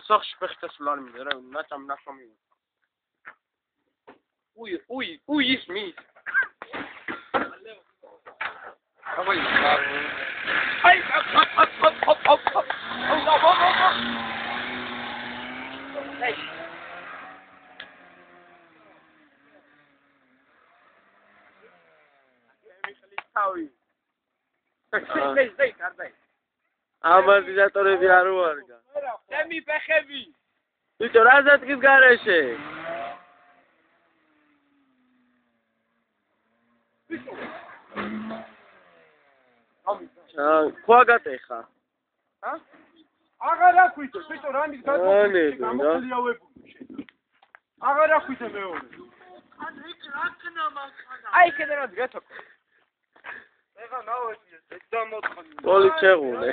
სახში ფეხთა სულარი მინდა რა ნაჭამ ნახომი. უი ის მის. Давай. Ай, оп. Эй. Эй, кардай. ამორტიზატორები არ უარგა. ჩემი ფეხები. ბიჭო, რა ზეთქის გარეშე? Khoa gatეხა. ჰა? აღარ აქვითე, ბიჭო, რამის გამოფლიავებული შენ. აღარ აქვითე მეორე. აი, კიდე რა გეთო. ეხა ნაოჩი, 64. პოლი ჩეღულე.